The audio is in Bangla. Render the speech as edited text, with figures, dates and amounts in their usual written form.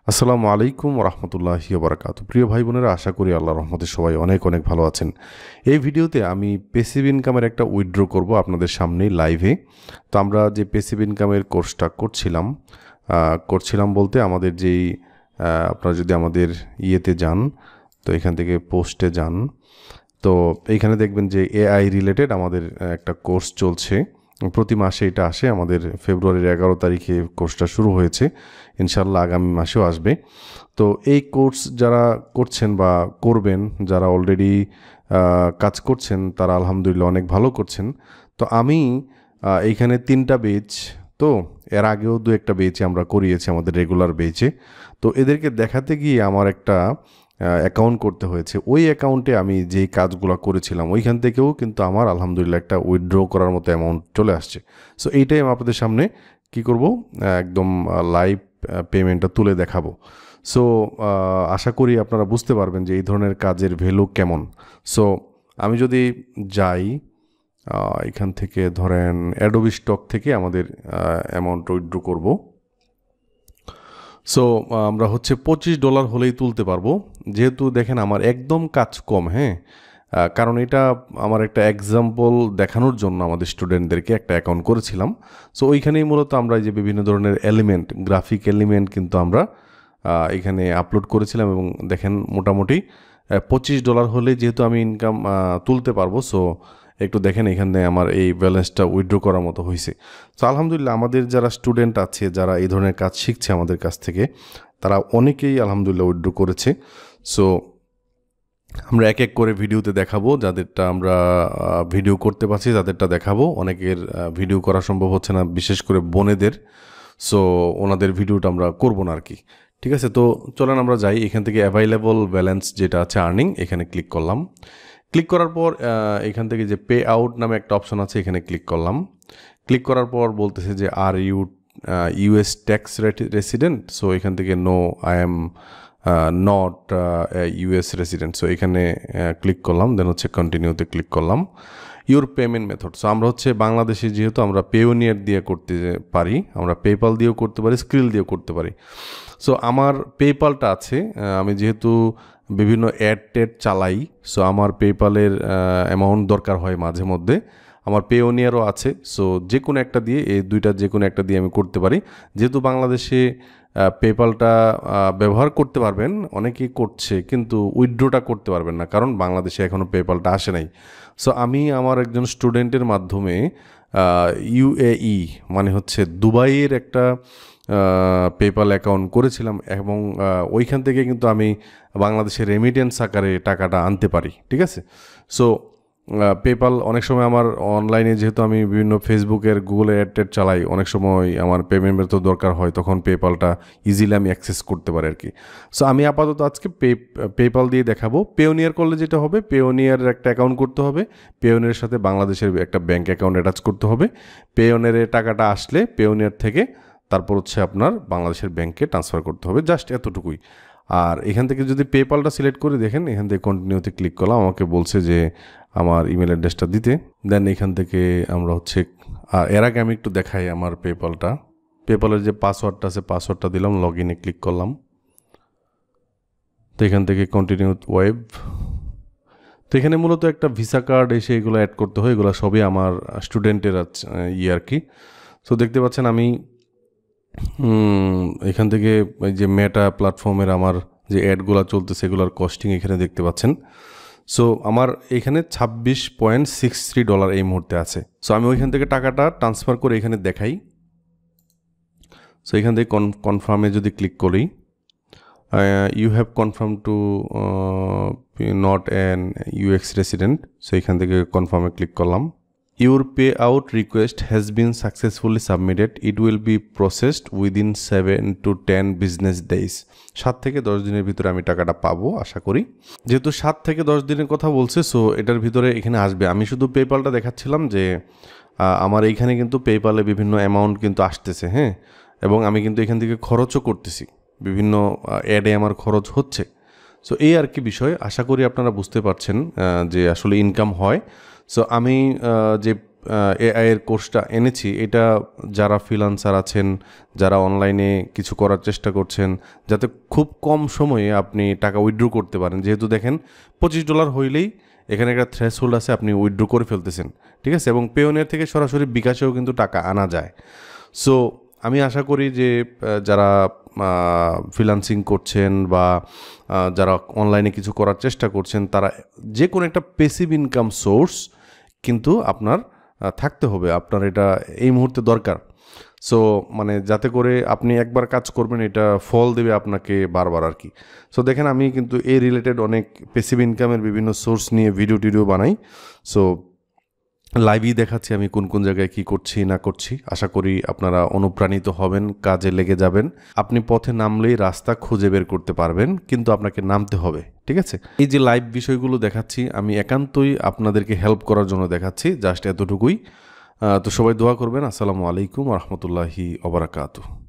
আসসালামু আলাইকুম রহমতুল্লাহি বারাকাতু। প্রিয় ভাই বোনেরা, আশা করি আল্লাহর রহমতে সবাই অনেক অনেক ভালো আছেন। এই ভিডিওতে আমি প্যাসিভ ইনকামের একটা উইথড্র করব আপনাদের সামনেই লাইভে। তো আমরা যে প্যাসিভ ইনকামের কোর্সটা করছিলাম বলতে আমাদের যেই আপনারা যদি আমাদের ইয়েতে যান, তো এখান থেকে পোস্টে যান, তো এইখানে দেখবেন যে এআই রিলেটেড আমাদের একটা কোর্স চলছে। প্রতি মাসে এটা আসে। আমাদের ফেব্রুয়ারির 11 তারিখে কোর্সটা শুরু হয়েছে, ইনশাল্লাহ আগামী মাসেও আসবে। তো এই কোর্স যারা করছেন বা করবেন, যারা অলরেডি কাজ করছেন, তারা আলহামদুলিল্লাহ অনেক ভালো করছেন। তো আমি এইখানে 3টা বেচ, তো এর আগেও 2-1টা বেচে আমরা করিয়েছি আমাদের রেগুলার বেচে। তো এদেরকে দেখাতে গিয়ে আমার একটা অ্যাকাউন্ট করতে হয়েছে। ওই অ্যাকাউন্টে আমি যেই কাজগুলো করেছিলাম ওইখান থেকেও কিন্তু আমার আলহামদুলিল্লাহ একটা উইথড্র করার মতো অ্যামাউন্ট চলে আসছে। সো এইটাই আমি আপনাদের সামনে কি করব, একদম লাইভ পেমেন্টটা তুলে দেখাবো। সো আশা করি আপনারা বুঝতে পারবেন যে এই ধরনের কাজের ভ্যালু কেমন। সো আমি যদি যাই এখান থেকে, ধরেন অ্যাডোবি স্টক থেকে আমাদের অ্যামাউন্ট উইথড্র করব। সো আমরা হচ্ছে $25 হলেই তুলতে পারবো। যেহেতু দেখেন আমার একদম কাজ কম, হ্যাঁ, কারণ এটা আমার একটা এক্সাম্পল দেখানোর জন্য আমাদের স্টুডেন্টদেরকে একটা অ্যাকাউন্ট করেছিলাম। সো ওইখানেই মূলত আমরা যে বিভিন্ন ধরনের এলিমেন্ট, গ্রাফিক এলিমেন্ট কিন্তু আমরা এখানে আপলোড করেছিলাম। এবং দেখেন মোটামুটি $25 হলে যেহেতু আমি ইনকাম তুলতে পারবো। সো একটু দেখেন এখানে আমার এই ব্যালেন্সটা উইথড্র করার মতো হয়েছে। তো আলহামদুলিল্লাহ আমাদের যারা স্টুডেন্ট আছে, যারা এই ধরনের কাজ শিখছে আমাদের কাছ থেকে, তারা অনেকেই আলহামদুলিল্লাহ উইথড্র করেছে। সো আমরা এক এক করে ভিডিওতে দেখাবো। যাদেরটা আমরা ভিডিও করতে পারছি তাদেরটা দেখাবো। অনেকের ভিডিও করা সম্ভব হচ্ছে না, বিশেষ করে বোনেদের। সো ওনাদের ভিডিওটা আমরা করবো না আর কি। ঠিক আছে, তো চলেন আমরা যাই। এখান থেকে অ্যাভাইলেবল ব্যালেন্স যেটা আছে আর্নিং, এখানে ক্লিক করলাম। ক্লিক করার পর এখান থেকে যে পে আউট নামে একটা অপশন আছে, এখানে ক্লিক করলাম। ক্লিক করার পর বলতেছে যে are you US tax resident. So এখান থেকে no, I am not US resident. So এখানে ক্লিক করলাম, দেন হচ্ছে কন্টিনিউতে ক্লিক করলাম। ইউর পেমেন্ট মেথড, সো আমরা হচ্ছে বাংলাদেশে যেহেতু আমরা পেওনিয়ার দিয়ে করতে পারি, আমরা পেপাল দিয়েও করতে পারি, স্ক্রিল দিয়েও করতে পারি। সো আমার পেপালটা আছে। আমি যেহেতু বিভিন্ন অ্যাড ট্যাড চালাই, সো আমার পেপালের অ্যামাউন্ট দরকার হয় মাঝে মধ্যে। আমার পেওনিয়ারও আছে। সো যে কোনো একটা দিয়ে, এই দুইটা যে কোনো একটা দিয়ে আমি করতে পারি। যেহেতু বাংলাদেশে পেপালটা ব্যবহার করতে পারবেন, অনেকেই করছে, কিন্তু উইথড্রটা করতে পারবেন না, কারণ বাংলাদেশে এখনও পেপালটা আসে নাই। সো আমি আমার একজন স্টুডেন্টের মাধ্যমে ইউএই মানে হচ্ছে দুবাইয়ের একটা পেপাল অ্যাকাউন্ট করেছিলাম, এবং ওইখান থেকে কিন্তু আমি বাংলাদেশের রেমিটেন্স আকারে টাকাটা আনতে পারি। ঠিক আছে, সো পেপাল অনেক সময় আমার অনলাইনে, যেহেতু আমি বিভিন্ন ফেসবুকের গুগলের অ্যাড ট্যাড চালাই, অনেক সময় আমার পেমেন্ট মেথড দরকার হয়, তখন পেপালটা ইজিলি আমি অ্যাক্সেস করতে পারি আর কি। সো আমি আপাতত আজকে পেপাল দিয়ে দেখাবো। পেওনিয়ার করলে যেটা হবে, পেওনিয়ারের একটা অ্যাকাউন্ট করতে হবে, পেওনিয়ারের সাথে বাংলাদেশের একটা ব্যাঙ্ক অ্যাকাউন্ট অ্যাটাচ করতে হবে। পেওনিয়ারের টাকাটা আসলে পেওনিয়ার থেকে তারপর হচ্ছে আপনার বাংলাদেশের ব্যাংকে ট্রান্সফার করতে হবে, জাস্ট এতটুকুই। আর এখান থেকে যদি পেপালটা সিলেক্ট করে দেখেন, এখান থেকে কন্টিনিউতে ক্লিক করলাম, আমাকে বলছে যে আমার ইমেল অ্যাড্রেসটা দিতে। দেন এখান থেকে আমরা হচ্ছে, এর আগে আমি একটু দেখাই আমার পেপালের যে পাসওয়ার্ডটা আছে, পাসওয়ার্ডটা দিলাম, লগ ইনে ক্লিক করলাম। তো এখান থেকে কন্টিনিউ ওয়েব। তো এখানে মূলত একটা ভিসা কার্ড এসে এগুলো অ্যাড করতে হয়, এগুলো সবই আমার স্টুডেন্টের আর কি। সো দেখতে পাচ্ছেন আমি এখান থেকে এই যে মেটা প্ল্যাটফর্মের আমার যে অ্যাডগুলো চলতেছে, এগুলোর কস্টিং এখানে দেখতে পাচ্ছেন। সো আমার এখানে $26.63 এই মুহূর্তে আছে। সো আমি ওইখান থেকে টাকাটা ট্রান্সফার করে এখানে দেখাই। সো এখান থেকে কনফার্মে যদি ক্লিক করি, you have confirm to not an US resident. So এখান থেকে কনফার্মে ক্লিক করলাম। Your payout request has been successfully submitted. It will be processed within 7 to 10 business days. 7 থেকে 10 দিনের ভিতরে আমি টাকাটা পাবো আশা করি। যেহেতু 7 থেকে 10 দিনের কথা বলছে, সো এটার ভিতরে এখানে আসবে। আমি শুধু পেপালটা দেখাচ্ছিলাম যে আমার এইখানে কিন্তু পেপালে বিভিন্ন অ্যামাউন্ট কিন্তু আসতেছে, হ্যাঁ, এবং আমি কিন্তু এখান থেকে খরচও করতেছি, বিভিন্ন অ্যাডে আমার খরচ হচ্ছে। সো এই আর কি বিষয়। আশা করি আপনারা বুঝতে পারছেন যে আসলে ইনকাম হয়। সো আমি যে এআই এর কোর্সটা এনেছি, এটা যারা ফ্রিল্যান্সার আছেন, যারা অনলাইনে কিছু করার চেষ্টা করছেন, যাতে খুব কম সময়ে আপনি টাকা উইথড্র করতে পারেন। যেহেতু দেখেন $25 হইলেই এখানে একটা থ্রেশহোল্ড আছে, আপনি উইথড্র করে ফেলতেছেন, ঠিক আছে? এবং পেওনিয়ার থেকে সরাসরি বিকাশেও কিন্তু টাকা আনা যায়। সো আমি আশা করি যে যারা ফ্রিল্যান্সিং করছেন বা যারা অনলাইনে কিছু করার চেষ্টা করছেন, তারা যে কোনো একটা প্যাসিভ ইনকাম সোর্স কিন্তু আপনার থাকতে হবে, আপনার এটা এই মুহূর্তে দরকার। সো মানে যাতে করে আপনি একবার কাজ করবেন, এটা ফল দেবে আপনাকে বারবার আর কি। সো দেখেন আমি কিন্তু এই রিলেটেড অনেক প্যাসিভ ইনকামের বিভিন্ন সোর্স নিয়ে ভিডিও টিডিও বানাই। সো লাইভই দেখাচ্ছি আমি কোন কোন জায়গায় কি করছি না করছি। আশা করি আপনারা অনুপ্রাণিত হবেন, কাজে লেগে যাবেন। আপনি পথে নামলেই রাস্তা খুঁজে বের করতে পারবেন, কিন্তু আপনাকে নামতে হবে, ঠিক আছে? এই যে লাইভ বিষয়গুলো দেখাচ্ছি, আমি একান্তই আপনাদেরকে হেল্প করার জন্য দেখাচ্ছি, জাস্ট এতটুকুই। তো সবাই দোয়া করবেন। আসসালামু আলাইকুম ওয়া রাহমাতুল্লাহি ওয়া বারাকাতুহু।